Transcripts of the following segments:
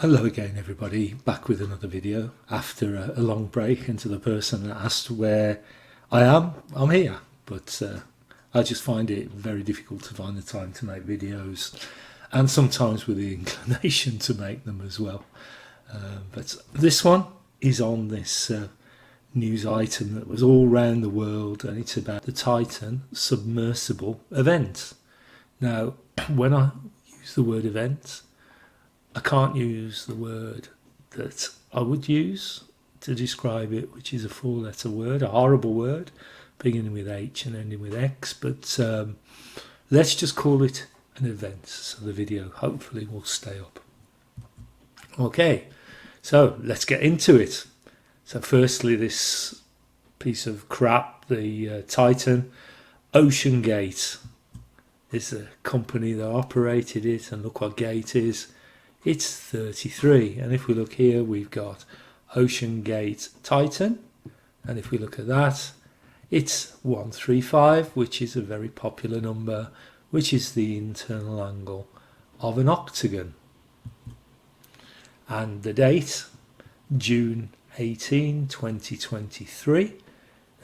Hello again everybody, back with another video after a long break, and to the person that asked where I am, I'm here, but I just find it very difficult to find the time to make videos, and sometimes with the inclination to make them as well. But this one is on this news item that was all around the world, and it's about the Titan Submersible event. Now, when I use the word event, I can't use the word that I would use to describe it, which is a four-letter word, a horrible word, beginning with H and ending with X, but let's just call it an event, so the video hopefully will stay up. Okay, so let's get into it. So firstly, this piece of crap, the Titan Ocean Gate, is a company that operated it, and look what gate is. It's 33, and if we look here, we've got Ocean Gate Titan, and if we look at that, it's 135, which is a very popular number, which is the internal angle of an octagon. And the date, June 18, 2023.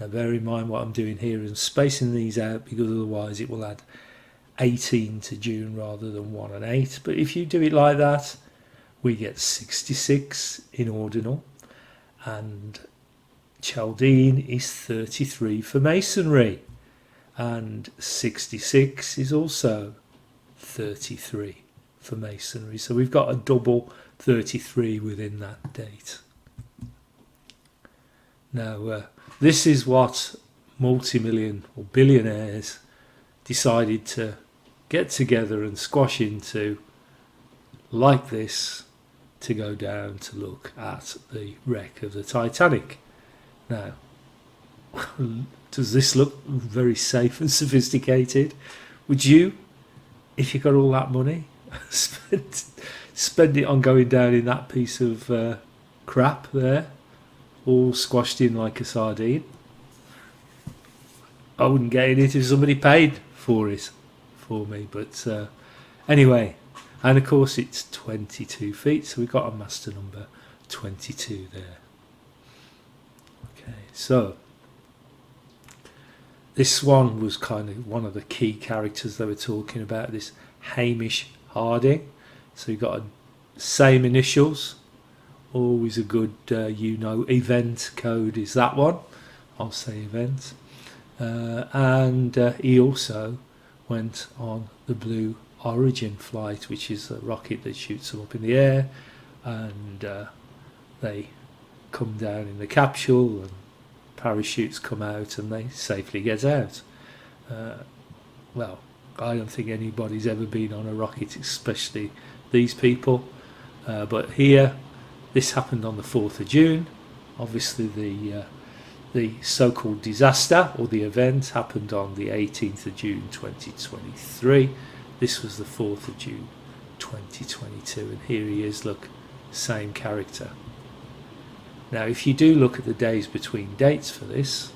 Now bear in mind what I'm doing here and spacing these out, because otherwise it will add 18 to June rather than 1 and 8, but if you do it like that, we get 66 in ordinal, and Chaldean is 33 for masonry, and 66 is also 33 for masonry, so we've got a double 33 within that date. Now this is what multi-million or billionaires decided to get together and squash into, like this, to go down to look at the wreck of the Titanic. Now, does this look very safe and sophisticated? Would you, if you got all that money, spend it on going down in that piece of crap there, all squashed in like a sardine? I wouldn't get in it if somebody paid for it for me, but anyway, and of course it's 22 feet, so we've got a master number 22 there. Okay, so this one was kind of one of the key characters they were talking about, this Hamish Harding. So you've got same initials, always a good event code is that one, I'll say event. And he also went on the Blue Origin flight, which is a rocket that shoots them up in the air, and they come down in the capsule and parachutes come out and they safely get out. Well, I don't think anybody's ever been on a rocket, especially these people, but here this happened on the 4th of June. Obviously the so-called disaster or the event happened on the 18th of June 2023. This was the 4th of June 2022, and here he is, look, same character. Now if you do look at the days between dates for this,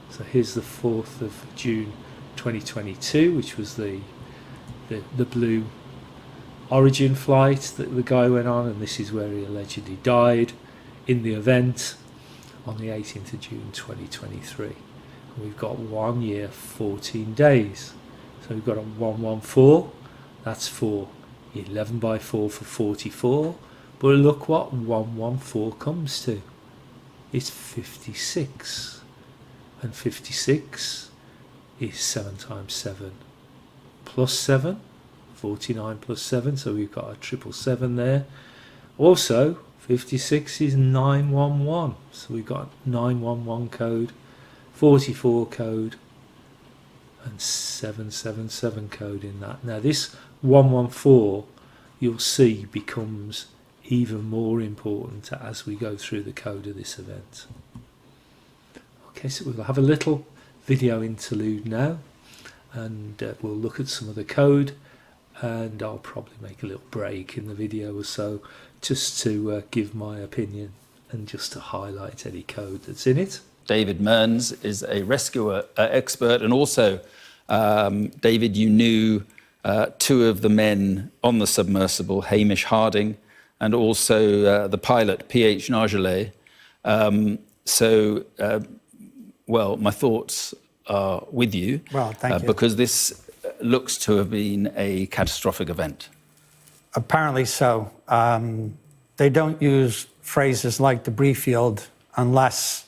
so here's the 4th of June 2022, which was the Blue Origin flight that the guy went on, and this is where he allegedly died in the event on the 18th of June 2023. And we've got 1 year 14 days, so we've got a 114, that's for 11 by 4 for 44, but look what 114 comes to, it's 56, and 56 is 7 times 7 plus 7, 49 plus 7, so we've got a 777 there. Also 56 is 911, so we've got 911 code, 44 code, and 777 code in that. Now this 114, you'll see, becomes even more important as we go through the code of this event. Okay, so we'll have a little video interlude now, and we'll look at some of the code, and I'll probably make a little break in the video or so just to give my opinion and just to highlight any code that's in it. David Mearns is a rescue expert, and also David, you knew two of the men on the submersible, Hamish Harding and also the pilot, P.H. Nargelet. Well, my thoughts are with you. Well, thank you. Because this looks to have been a catastrophic event. Apparently so. They don't use phrases like debris field unless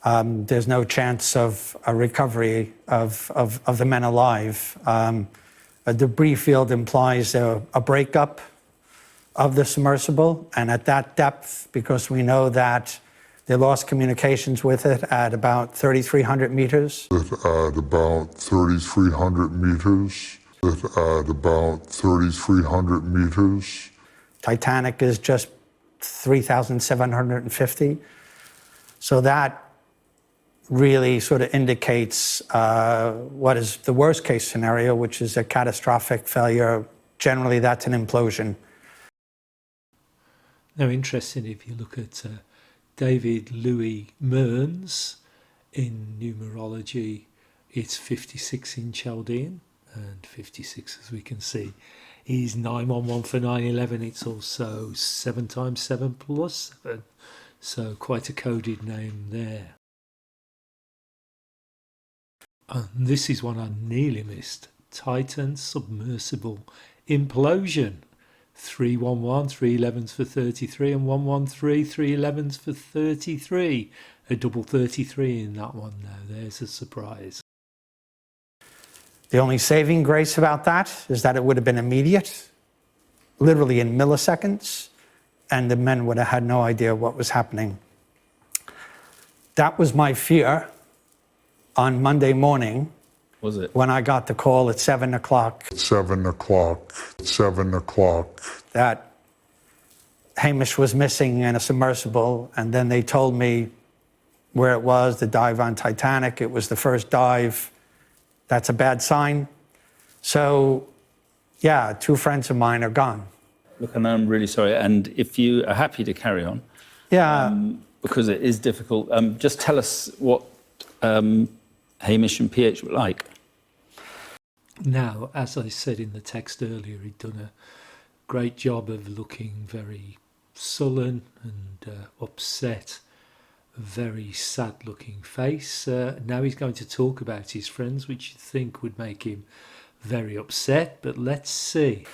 there's no chance of a recovery of the men alive. A debris field implies a breakup of the submersible, and at that depth, because we know that they lost communications with it at about 3,300 meters. At about 3,300 meters. At about 3,300 meters. Titanic is just 3,750. So that really sort of indicates what is the worst case scenario, which is a catastrophic failure. Generally, that's an implosion. Now, interesting, if you look at David Louis Mearns in numerology, it's 56 in Chaldean, and 56, as we can see, is 911 for 9/11. It's also 7 times 7 plus 7, so quite a coded name there. And this is one I nearly missed. Titan Submersible Implosion. 311, 311s for 33, and 113, 311s for 33. A double 33 in that one now. There's a surprise. The only saving grace about that is that it would have been immediate, literally in milliseconds, and the men would have had no idea what was happening. That was my fear on Monday morning. Was it? When I got the call at 7 o'clock. 7 o'clock. 7 o'clock. That Hamish was missing in a submersible, and then they told me where it was, the dive on Titanic. It was the first dive. That's a bad sign. So, yeah, 2 friends of mine are gone. Look, and I'm really sorry. And if you are happy to carry on, Yeah. because it is difficult, just tell us what Hamish and PH were like. Now, as I said in the text earlier, he'd done a great job of looking very sullen and upset, a very sad-looking face. Now he's going to talk about his friends, which you think would make him very upset, but let's see.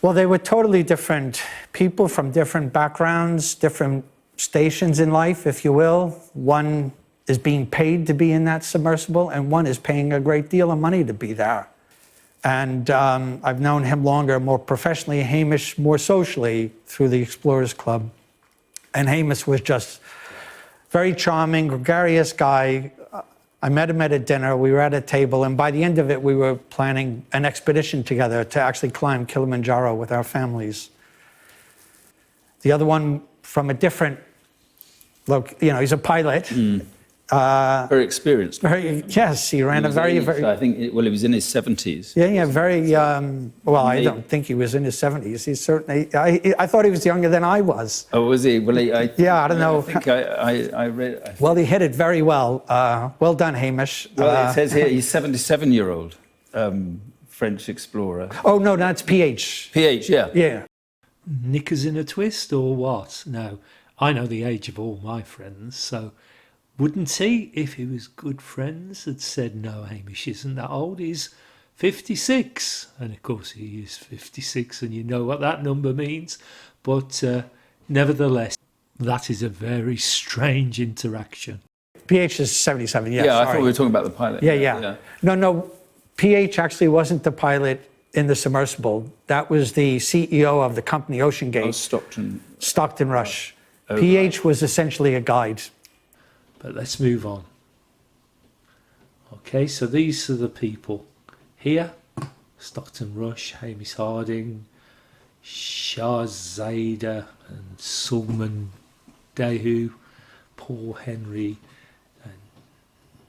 Well, they were totally different people from different backgrounds, different stations in life, if you will. One is being paid to be in that submersible, and one is paying a great deal of money to be there. And I've known him longer, more professionally, Hamish more socially through the Explorers Club. And Hamish was just very charming, gregarious guy. I met him at a dinner, we were at a table, and by the end of it, we were planning an expedition together to actually climb Kilimanjaro with our families. The other one from a different, look, you know, he's a pilot. Very experienced. Yes, he ran a very, very... I think, he was in his 70s. Yeah, very, well, I don't think he was in his 70s. He's certainly, I thought he was younger than I was. Oh, was he? Well, yeah, I don't know. I think I read... Well, he hit it very well. Well done, Hamish. Well, it says here he's 77-year-old French explorer. Oh, no, that's PH. PH, yeah. Yeah. Knickers in a twist or what? Now, I know the age of all my friends, so... Wouldn't he, if he was good friends, had said, no, Hamish isn't that old, he's 56. And of course he is 56, and you know what that number means. But nevertheless, that is a very strange interaction. PH is 77, yeah. Yeah, I sorry. thought we were talking about the pilot. Yeah. No, PH actually wasn't the pilot in the submersible. That was the CEO of the company OceanGate. Oh, Stockton Rush. Oh, PH was essentially a guide. But let's move on. Okay, so these are the people here. Stockton Rush, Hamish Harding, Shahzada and Sulman Dehu, Paul Henry and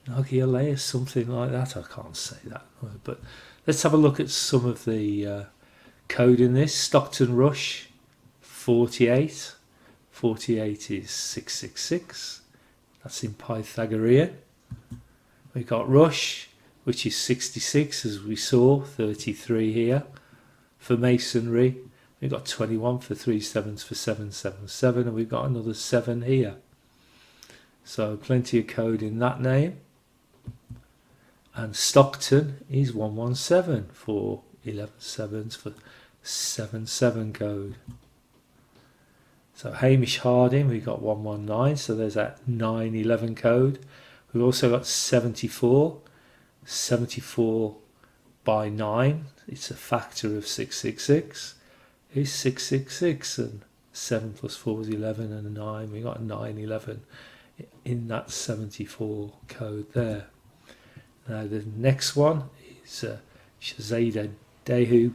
Nagialea, something like that. I can't say that word, but let's have a look at some of the code in this. Stockton Rush, 48. 48 is 666. That's in Pythagorean. We've got Rush, which is 66, as we saw, 33 here. For Masonry, We've got 21 for 3 sevens for 777, and we've got another 7 here. So plenty of code in that name. And Stockton is 117 for 11 sevens for 77 code. So Hamish Harding, we've got 119, so there's that 911 code. We've also got 74 by 9, it's a factor of 666, is 666, and 7 plus 4 is 11, and a 9, we got a 911 in that 74 code there. Now the next one is Shazada Dehu,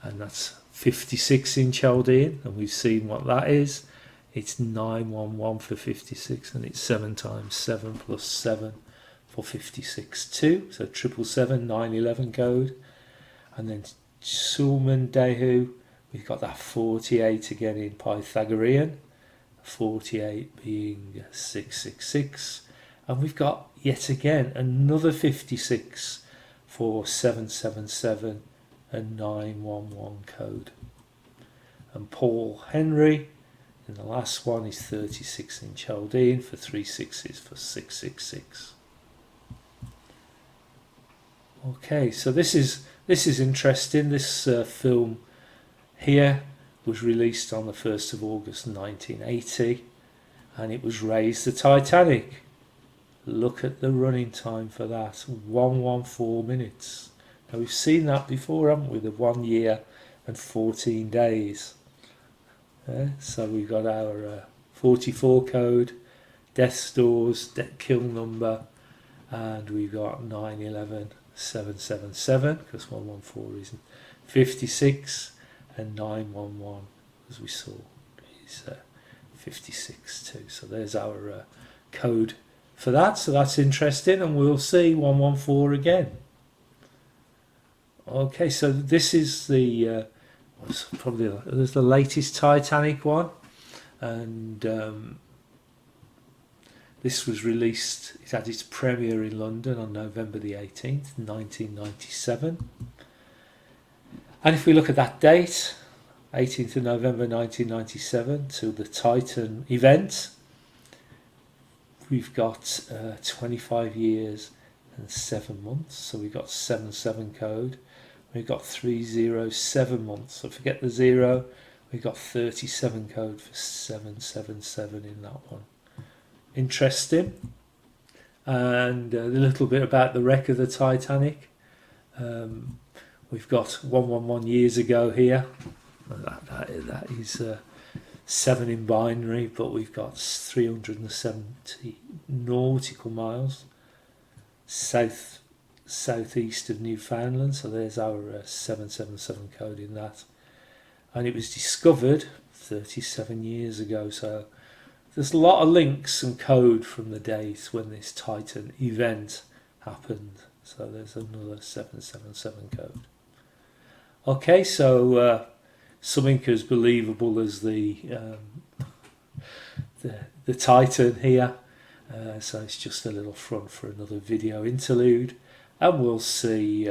and that's 56 in Chaldean, and we've seen what that is. It's 911 for 56, and it's 7 times 7 plus 7 for 56 too. So 777 911 code. And then Sulman Dehu, we've got that 48 again in Pythagorean, 48 being 666, and we've got yet again another 56 for 777 and 911 code. And Paul Henry, and the last one is 36 in Chaldean for 3 sixes for 666. Okay, so this is interesting. This film here was released on the 1st of August 1980, and it was Raise the Titanic. Look at the running time for that, 114 minutes. Now we've seen that before, haven't we? The 1 year and 14 days. So we've got our 44 code, death stores, kill number, and we've got 911 777 because 114 isn't 56, and 911 as we saw is 56 too. So there's our code for that. So that's interesting, and we'll see 114 again. Okay, so this is the there's the latest Titanic one, and this was released, it had its premiere in London on November the 18th 1997, and if we look at that date, 18th of November 1997 to the Titan event, we've got 25 years and 7 months, so we've got 77 code. We've got 307 months, so forget the 0. We've got 37 code for 777 in that one. Interesting. And a little bit about the wreck of the Titanic. We've got 111 years ago here. That is 7 in binary, but we've got 370 nautical miles southeast of Newfoundland, so there's our 777 code in that, and it was discovered 37 years ago, so there's a lot of links and code from the date when this Titan event happened, so there's another 777 code. Okay, so something as believable as the Titan here, so it's just a little front for another video interlude. And we'll see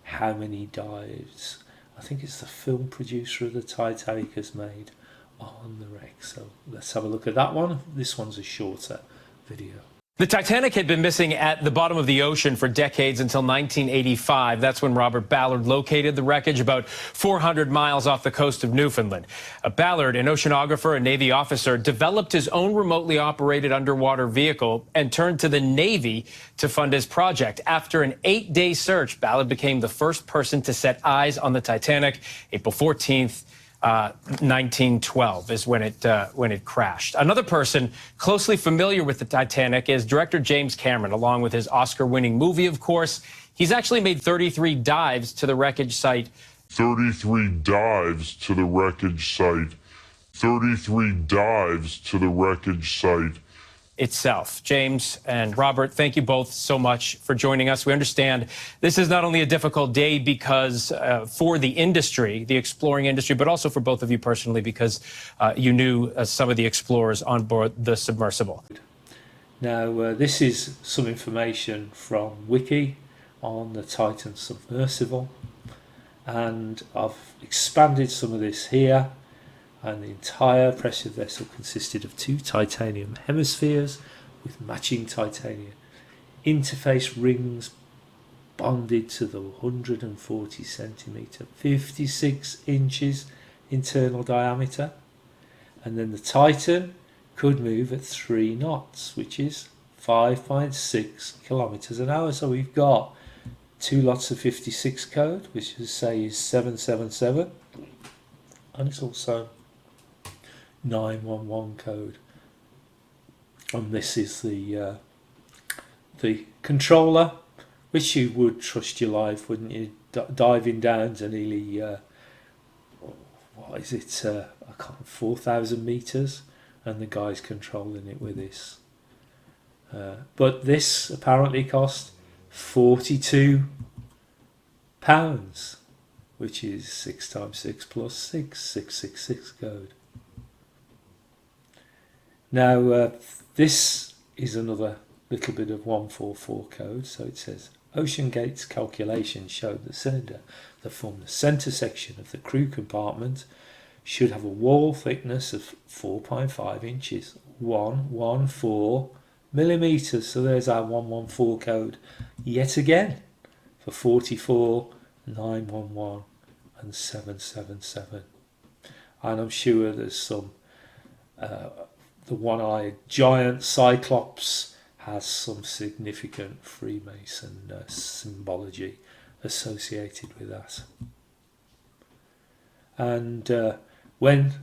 how many dives I think it's the film producer of the Titanic has made on the wreck. So let's have a look at that one. This one's a shorter video. The Titanic had been missing at the bottom of the ocean for decades until 1985. That's when Robert Ballard located the wreckage about 400 miles off the coast of Newfoundland. Ballard, an oceanographer and Navy officer, developed his own remotely operated underwater vehicle and turned to the Navy to fund his project. After an 8-day search, Ballard became the first person to set eyes on the Titanic. April 14th. 1912 is when it crashed. Another person closely familiar with the Titanic is director James Cameron, along with his Oscar-winning movie, of course. He's actually made 33 dives to the wreckage site. 33 dives to the wreckage site. 33 dives to the wreckage site Itself. James and Robert, thank you both so much for joining us. We understand this is not only a difficult day because for the industry, the exploring industry, but also for both of you personally because you knew some of the explorers on board the Submersible. Now, this is some information from Wiki on the Titan Submersible. and I've expanded some of this here, and the entire pressure vessel consisted of 2 titanium hemispheres with matching titanium interface rings bonded to the 140 centimetre 56 inches internal diameter, and then the Titan could move at 3 knots, which is 5.6 kilometres an hour. So we've got 2 lots of 56 code, which is say is 777, and it's also 911 code. And this is the controller, which you would trust your life, wouldn't you? Diving down to nearly what is it? I can't 4,000 meters, and the guy's controlling it with this. But this apparently cost £42, which is 6 times 6 plus 6, 666 code. Now this is another little bit of 144 code. So it says Ocean Gate's calculations showed the cylinder that formed the centre section of the crew compartment should have a wall thickness of 4.5 inches, 114 millimetres. So there's our 114 code yet again for 44, 911 and 777. And I'm sure there's some, the one-eyed giant Cyclops has some significant Freemason symbology associated with that. And when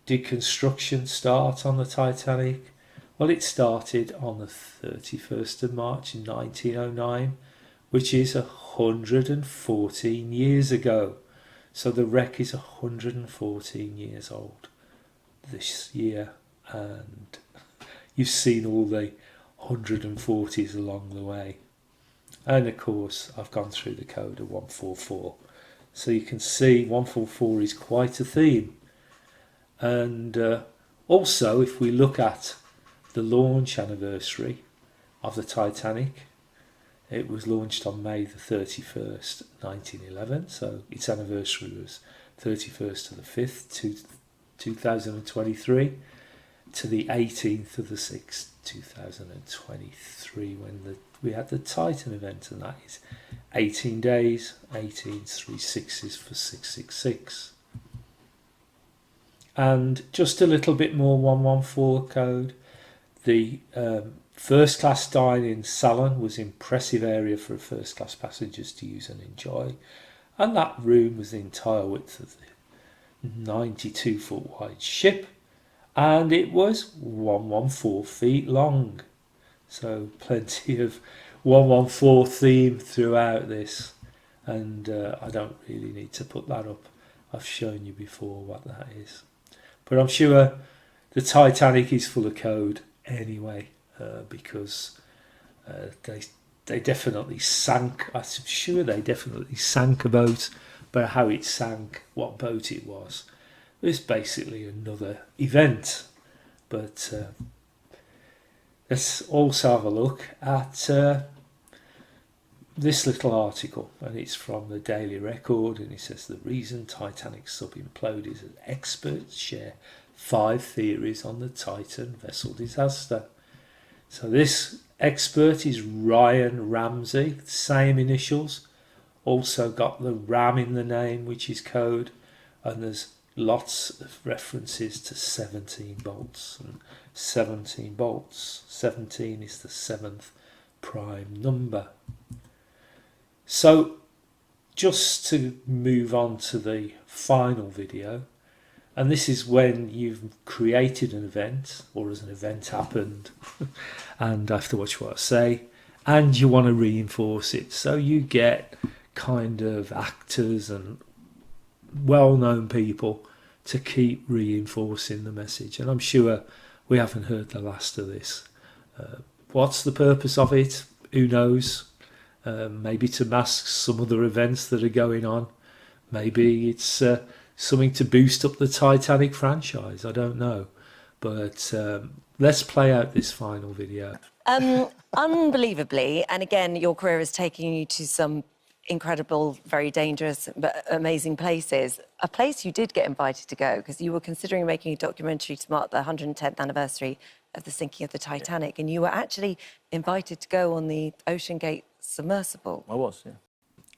did construction start on the Titanic? Well, it started on the 31st of March 1909, which is 114 years ago. So the wreck is 114 years old this year, and you've seen all the 140s along the way. And of course, I've gone through the code of 144. So you can see 144 is quite a theme. And also, if we look at the launch anniversary of the Titanic, it was launched on May the 31st, 1911. So its anniversary was 31st of the 5th, 2023, to the 18th of the 6th, 2023, when we had the Titan event, and that is 18 days, 18 3/6s for 666. And just a little bit more 114 code. The first class dining salon was an impressive area for first class passengers to use and enjoy, and that room was the entire width of the 92 foot wide ship, and it was 114 feet long. So plenty of 114 theme throughout this, and I don't really need to put that up. I've shown you before what that is. But I'm sure the Titanic is full of code anyway, because they definitely sank. I'm sure they definitely sank a boat, but how it sank, what boat it was basically another event. But let's also have a look at this little article, and it's from the Daily Record, and it says the reason Titanic sub imploded is that experts share 5 theories on the Titan vessel disaster. So this expert is Ryan Ramsey, same initials, also got the Ram in the name, which is code, and there's lots of references to 17 bolts, and 17 bolts, 17 is the 7th prime number. So just to move on to the final video, and this is when you've created an event, or as an event happened, and I have to watch what I say, and you want to reinforce it. So you get kind of actors and well-known people to keep reinforcing the message. And I'm sure we haven't heard the last of this. What's the purpose of it? Who knows? Maybe to mask some other events that are going on. Maybe it's something to boost up the Titanic franchise. I don't know. But let's play out this final video. Unbelievably, and again, your career is taking you to some incredible, very dangerous, but amazing places. A place you did get invited to go because you were considering making a documentary to mark the 110th anniversary of the sinking of the Titanic, and you were actually invited to go on the Ocean Gate submersible. I was, yeah.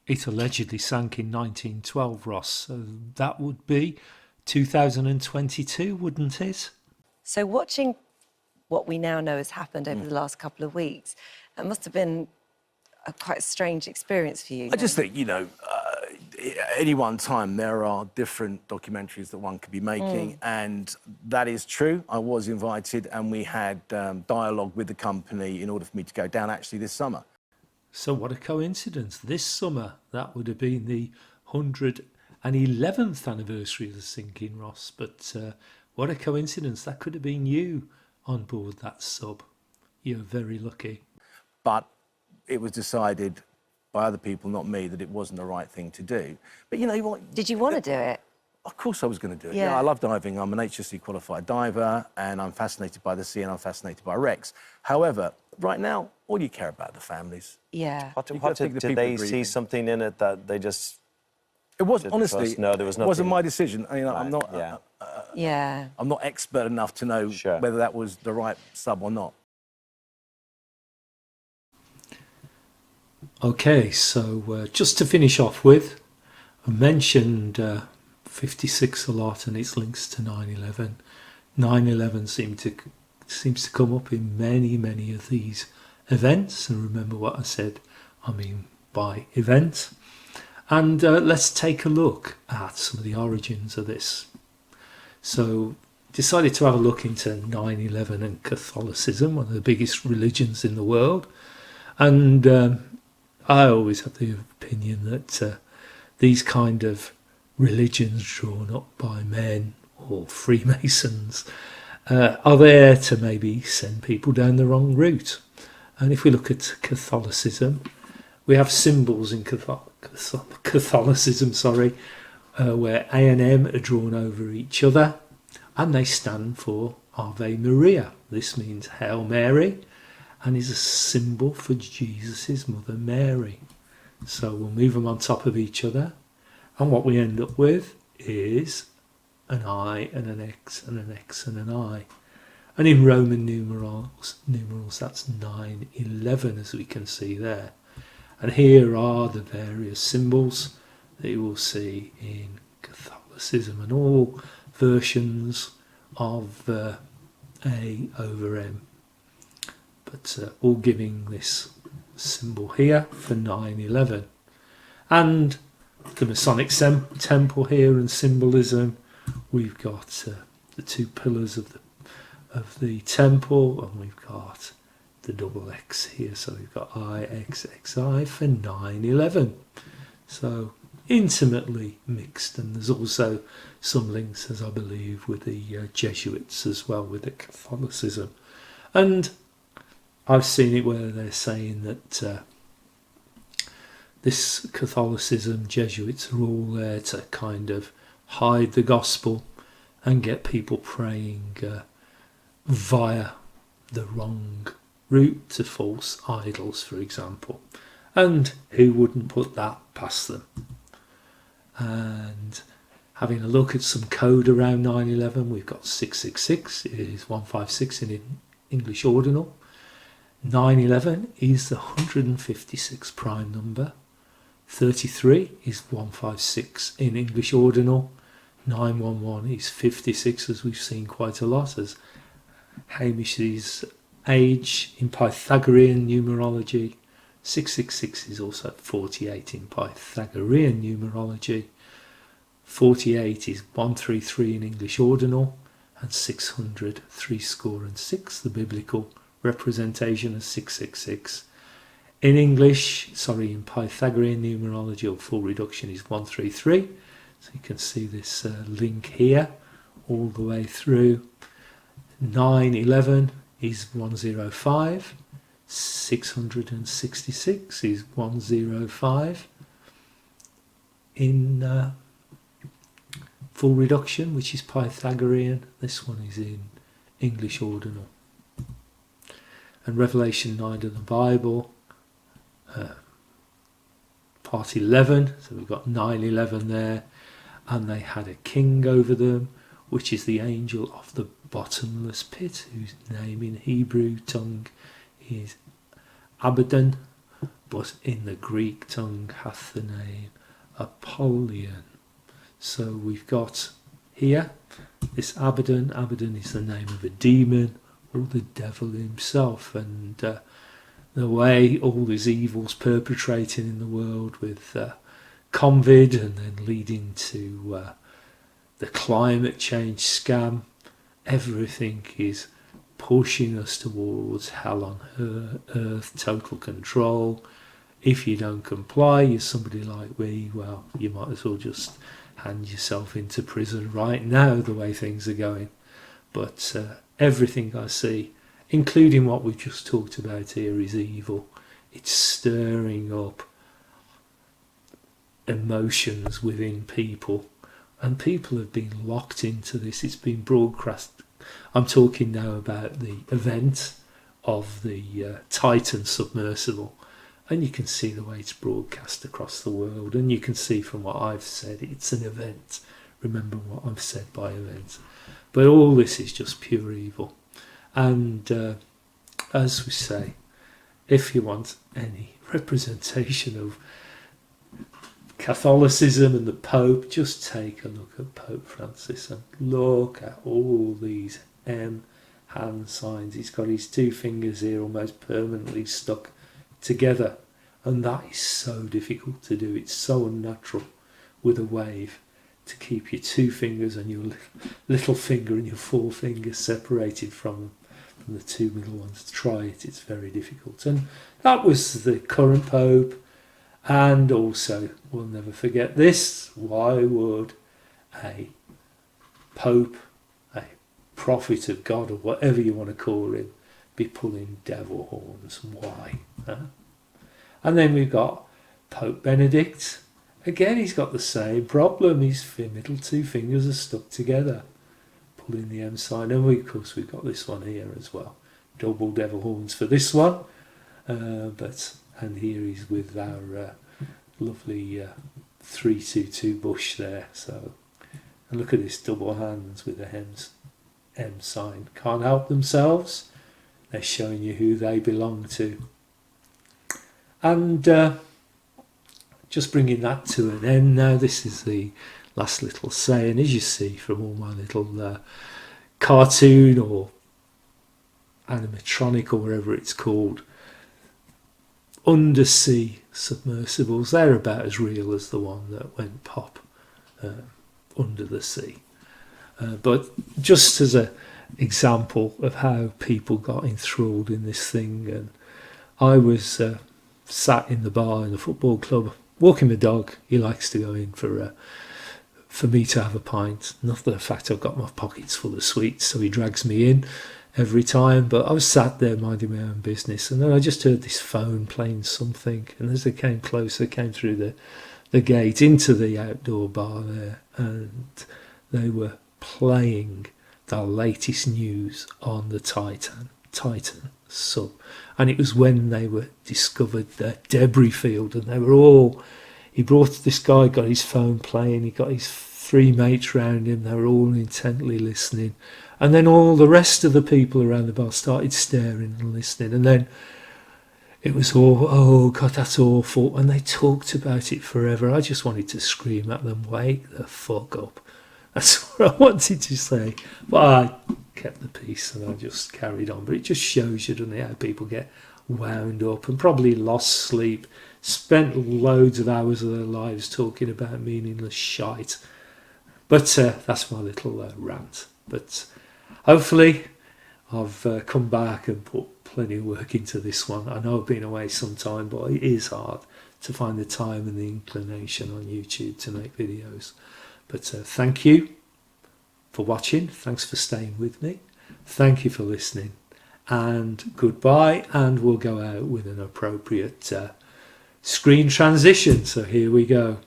It allegedly sank in 1912, Ross, so that would be 2022, wouldn't it? So watching what we now know has happened over the last couple of weeks, it must have been a quite strange experience for you. I just think, at any one time, there are different documentaries that one could be making, and that is true. I was invited, and we had dialogue with the company in order for me to go down actually this summer. So what a coincidence. This summer, that would have been the 111th anniversary of the sinking, Ross. But what a coincidence. That could have been you on board that sub. You're very lucky. But it was decided by other people, not me, that it wasn't the right thing to do. But you know what? Did you want to do it? Of course I was going to do it. Yeah. I love diving. I'm an HSC qualified diver, and I'm fascinated by the sea, and I'm fascinated by wrecks. However, right now, all you care about are the families. Yeah. Did they see something in it that they just... It was Didn't honestly. trust? No, there was It wasn't nothing. my decision. I'm not. Yeah. I'm not expert enough to know whether that was the right sub or not. Okay, so just to finish off with, I mentioned 56 a lot and its links to 9/11. 9/11 seems to come up in many of these events, and remember what I said, I mean by event. And let's take a look at some of the origins of this. So decided to have a look into 9/11 and Catholicism, one of the biggest religions in the world. And I always have the opinion that these kind of religions drawn up by men or Freemasons are there to maybe send people down the wrong route. And if we look at Catholicism, we have symbols in Catholicism, where A and M are drawn over each other, and they stand for Ave Maria. This means Hail Mary, and is a symbol for Jesus' mother Mary. So we'll move them on top of each other, and what we end up with is an I and an X and an X and an I. And in Roman numerals that's 9/11, as we can see there. And here are the various symbols that you will see in Catholicism, and all versions of A over M, but all giving this symbol here for 9/11. And the Masonic temple here and symbolism, we've got the two pillars of the temple, and we've got the double X here, so we've got IXXI for 9/11. So intimately mixed, and there's also some links, as I believe, with the Jesuits as well, with the Catholicism. And I've seen it where they're saying that this Catholicism, Jesuits are all there to kind of hide the gospel and get people praying via the wrong route to false idols, for example. And who wouldn't put that past them? And having a look at some code around 9/11, we've got 666 is 156 in English ordinal. 9/11 is the 156 prime number. 33 is 156 in English ordinal. 911 is 56, as we've seen quite a lot, as Hamish's age in Pythagorean numerology. 666 is also 48 in Pythagorean numerology. 48 is 133 in English ordinal, and 600, 6, the biblical representation of 666. In in Pythagorean numerology, or full reduction, is 133. So you can see this link here all the way through. 9/11 is 105. 666 is 105 in full reduction, which is Pythagorean. This one is in English ordinal. And Revelation 9 of the Bible, part 11, so we've got 9/11 there, and they had a king over them, which is the angel of the bottomless pit, whose name in Hebrew tongue is Abaddon, but in the Greek tongue hath the name Apollyon. So we've got here this Abaddon. Abaddon is the name of a demon, or the devil himself, and the way all these evils perpetrating in the world with COVID, and then leading to the climate change scam. Everything is pushing us towards hell on earth, total control. If you don't comply, you're somebody like me, well, you might as well just hand yourself into prison right now, the way things are going. But everything I see, including what we've just talked about here, is evil. It's stirring up emotions within people, and people have been locked into this. It's been broadcast. I'm talking now about the event of the Titan submersible, and you can see the way it's broadcast across the world, and you can see from what I've said, it's an event. Remember what I've said by event. But all this is just pure evil. And as we say, if you want any representation of Catholicism and the Pope, just take a look at Pope Francis and look at all these M hand signs. He's got his two fingers here almost permanently stuck together, and that is so difficult to do. It's so unnatural with a wave to keep your two fingers and your little finger and your forefinger separated from the two middle ones. Try it, it's very difficult. And that was the current Pope. And also, we'll never forget this, why would a Pope, a prophet of God, or whatever you want to call him, be pulling devil horns? Why? Huh? And then we've got Pope Benedict. Again, he's got the same problem. His middle two fingers are stuck together, pulling the M sign. And of course, we've got this one here as well. Double devil horns for this one. And here he's with our lovely 322 bush there. So, and look at this, double hands with the M sign. Can't help themselves. They're showing you who they belong to. And just bringing that to an end now. This is the last little saying, as you see from all my little cartoon or animatronic or whatever it's called. Undersea submersibles, they're about as real as the one that went pop under the sea. But just as an example of how people got enthralled in this thing, and I was sat in the bar in the football club, walking the dog. He likes to go in for me to have a pint. Not the fact I've got my pockets full of sweets, so he drags me in every time, but I was sat there minding my own business, and then I just heard this phone playing something, and as they came closer, came through the gate into the outdoor bar there, and they were playing the latest news on the Titan sub, and it was when they were discovered the debris field, and they were all, this guy got his phone playing, he got his three mates round him, they were all intently listening. And then all the rest of the people around the bar started staring and listening. And then it was all, oh God, that's awful. And they talked about it forever. I just wanted to scream at them, wake the fuck up. That's what I wanted to say. But I kept the peace and I just carried on. But it just shows you, doesn't it, how people get wound up and probably lost sleep, spent loads of hours of their lives talking about meaningless shite. But that's my little rant. But hopefully I've come back and put plenty of work into this one. I know I've been away some time, but it is hard to find the time and the inclination on YouTube to make videos. But thank you for watching. Thanks for staying with me. Thank you for listening. And goodbye. And we'll go out with an appropriate screen transition. So here we go.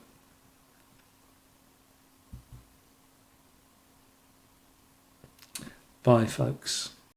Bye, folks.